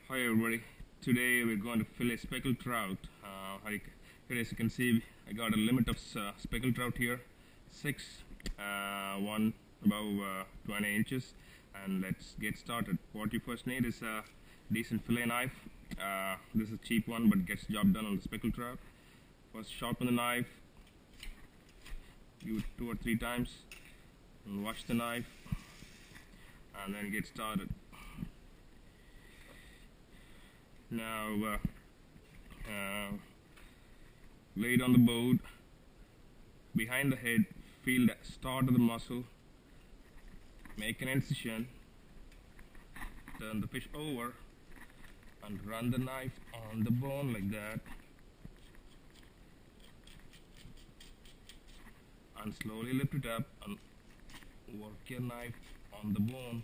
Hi everybody. Today we're going to fillet speckled trout. Here as you can see, I got a limit of speckled trout here, six, one above 20 inches, and let's get started. What you first need is a decent fillet knife. This is a cheap one, but gets the job done on the speckled trout. First, sharpen the knife, use it 2 or 3 times, and wash the knife, and then get started. Now lay it on the board behind the head, feel the start of the muscle, make an incision, turn the fish over and run the knife on the bone like that, and slowly lift it up and work your knife on the bone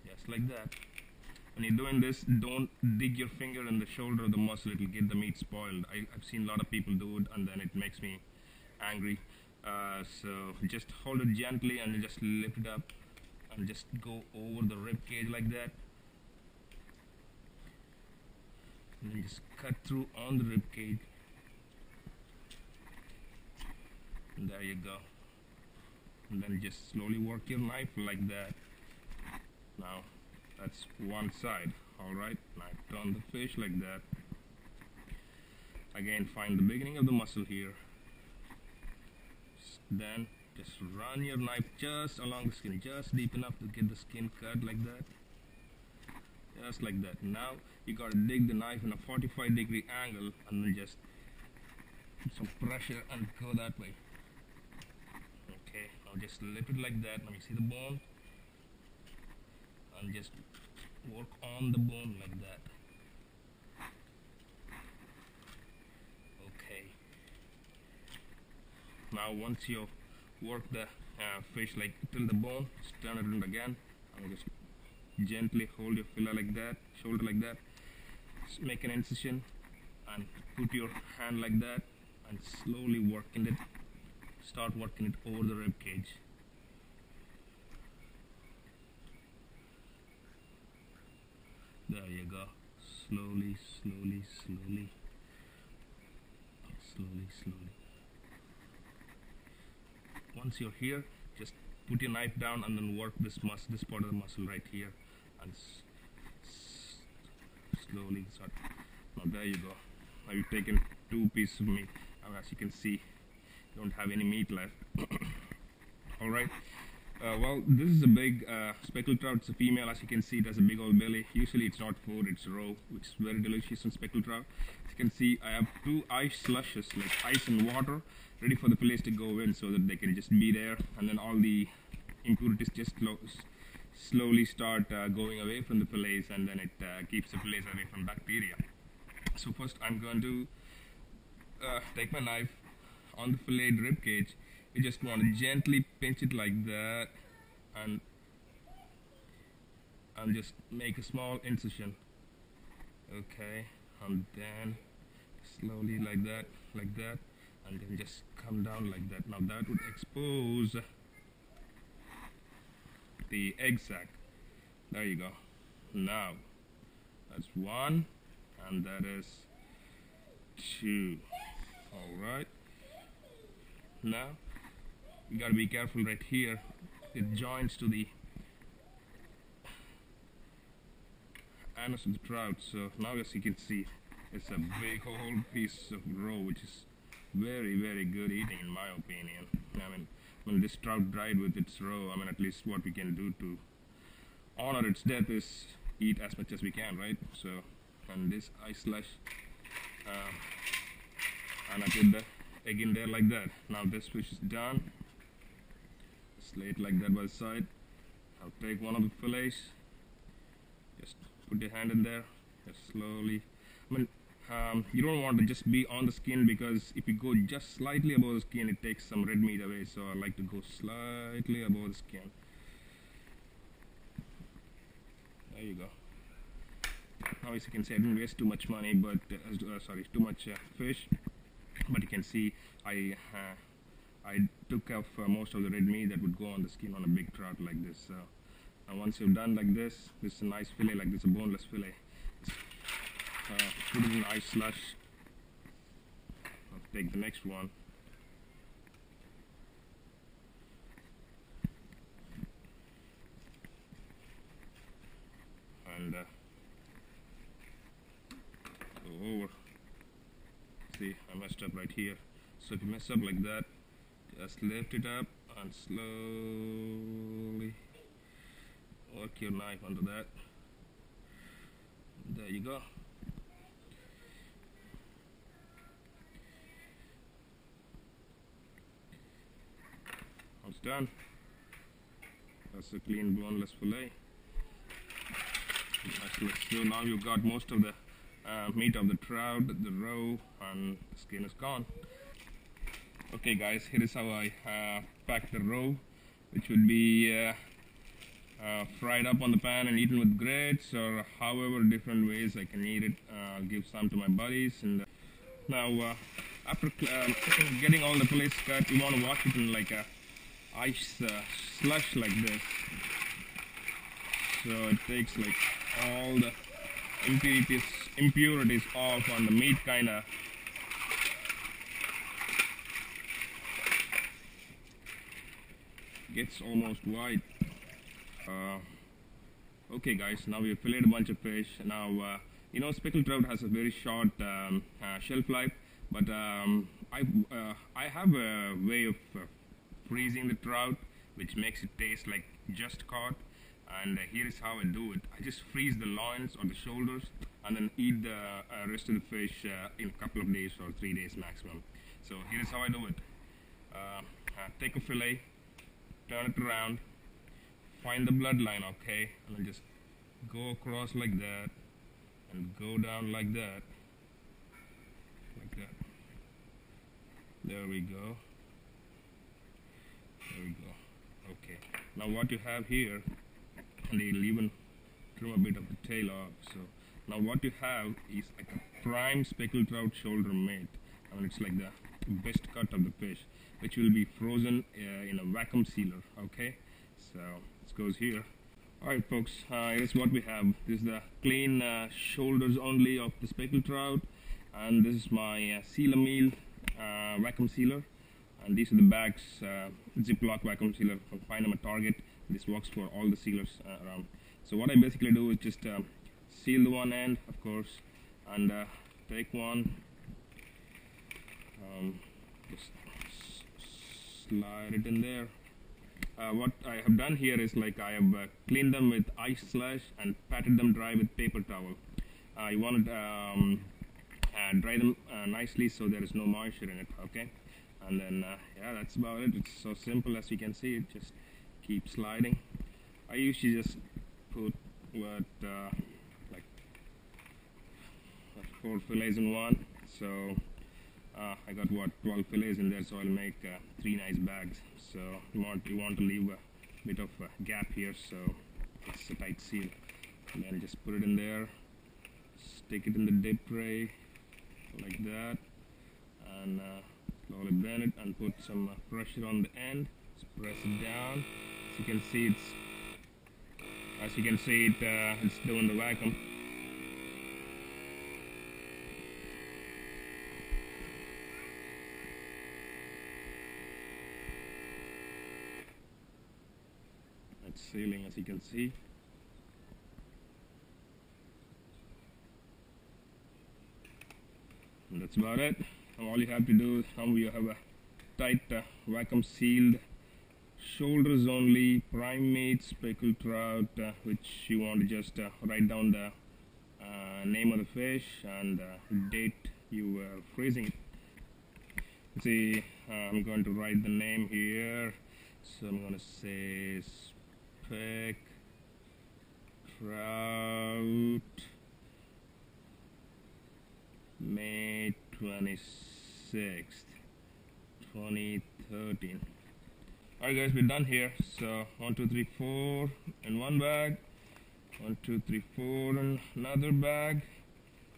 just like that. When you're doing this, don't dig your finger in the shoulder of the muscle, it will get the meat spoiled. I've seen a lot of people do it and then it makes me angry. So just hold it gently and just lift it up and just go over the rib cage like that, and then just cut through on the rib cage, and there you go. And then just slowly work your knife like that. Now that's one side. Alright, now turn the fish like that. Again, find the beginning of the muscle here. Then just run your knife just along the skin, just deep enough to get the skin cut like that. Just like that. Now you gotta dig the knife in a 45-degree angle and then just put some pressure and go that way. Okay, now just lift it like that. Now you see the bone? And just work on the bone like that. Okay. Now once you work the fish like till the bone, just turn it around again and just gently hold your fillet like that, shoulder like that. Just make an incision and put your hand like that and slowly working it. Start working it over the rib cage. There you go. Slowly, slowly, slowly. Slowly, slowly. Once you're here, just put your knife down and then work this part of the muscle right here, and slowly start. Now there you go. Now you've taken 2 pieces of meat. Now as you can see, you don't have any meat left. Alright. Well, this is a big speckled trout. It's a female. As you can see, it has a big old belly. Usually it's not food, it's raw, which is very delicious in speckled trout. As you can see, I have 2 ice slushes, like ice and water, ready for the fillets to go in so that they can just be there, and then all the impurities just slowly start going away from the fillets, and then it keeps the fillets away from bacteria. So first I'm going to take my knife on the fillet rib cage. You just want to gently pinch it like that and just make a small incision. Okay, and then slowly like that, and then just come down like that. Now that would expose the egg sac. There you go. Now that's 1 and that is 2. Alright, now you gotta be careful right here. It joins to the anus of the trout. So now as you can see, it's a big whole piece of raw, which is very, very good eating in my opinion. I mean, when this trout died with its raw, I mean, at least what we can do to honor its death is eat as much as we can, right? So, and this ice slush, and I put the egg in there like that. Now this fish is done. Just lay it like that by the side. I'll take one of the fillets. Just put your hand in there. Just slowly. I mean, you don't want to just be on the skin, because if you go just slightly above the skin, it takes some red meat away. So I like to go slightly above the skin. There you go. Now as you can see, I didn't waste too much money, but too much fish. But you can see I took off most of the red meat that would go on the skin on a big trout like this. So And once you've done like this is a nice fillet, like this, a boneless fillet. Put it in ice slush. I'll take the next one. And go over. See, I messed up right here. So if you mess up like that, just lift it up and slowly work your knife onto that. There you go. It's done. That's a clean boneless fillet. So now you've got most of the meat of the trout, the roe, and the skin is gone. Okay guys, here is how I pack the roe, which would be fried up on the pan and eaten with grits, or however different ways I can eat it. I'll give some to my buddies. And now after getting all the fillets cut, you want to wash it in like a ice slush like this, so it takes like all the impurities off, and the meat kinda gets almost white. Okay guys, now we have filleted a bunch of fish. Now you know, speckled trout has a very short shelf life, but I have a way of freezing the trout, which makes it taste like just caught. And here is how I do it. I just freeze the loins or the shoulders and then eat the rest of the fish in a couple of days or 3 days maximum. So here is how I do it. Take a fillet, turn it around, find the bloodline, okay, and then just go across like that and go down like that, there we go, okay. Now what you have here, and you'll even trim a bit of the tail off. So now what you have is like a prime speckled trout shoulder meat. I mean, it's like the best cut of the fish, which will be frozen in a vacuum sealer. Okay, so this goes here. Alright folks, here's what we have. This is the clean shoulders only of the speckled trout, and this is my sealer meal vacuum sealer, and these are the bags, Ziploc vacuum sealer. You can find them at Target. This works for all the sealers around. So what I basically do is just seal the one end, of course, and take one, just slide it in there. What I have done here is like I have cleaned them with ice slush and patted them dry with paper towel. You want to dry them nicely so there is no moisture in it, okay? And then yeah, that's about it. It's so simple, as you can see. It just keep sliding. I usually just put what like 4 fillets in one, so I got what 12 fillets in there, so I'll make 3 nice bags. So you want to leave a bit of a gap here, so it's a tight seal. And then just put it in there, stick it in the dip tray like that, and slowly bend it and put some pressure on the end. Just press it down. As you can see, it's doing the vacuum. It's sealing, as you can see. And that's about it. Now all you have to do is, now you have a tight vacuum sealed shoulders only prime meat speckled trout, which you want to just write down the name of the fish and date you were freezing it. See, I'm going to write the name here, so I'm going to say spec trout May 26th 2013. Alright guys, we're done here. So 1 2 3 4 in one bag, 1 2 3 4 in another bag,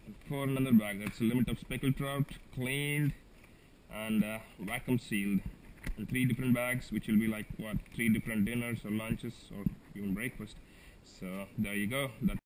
and 4 in another bag. That's the limit of speckled trout, cleaned and vacuum sealed. and 3 different bags, which will be like what, 3 different dinners or lunches or even breakfast. So there you go. That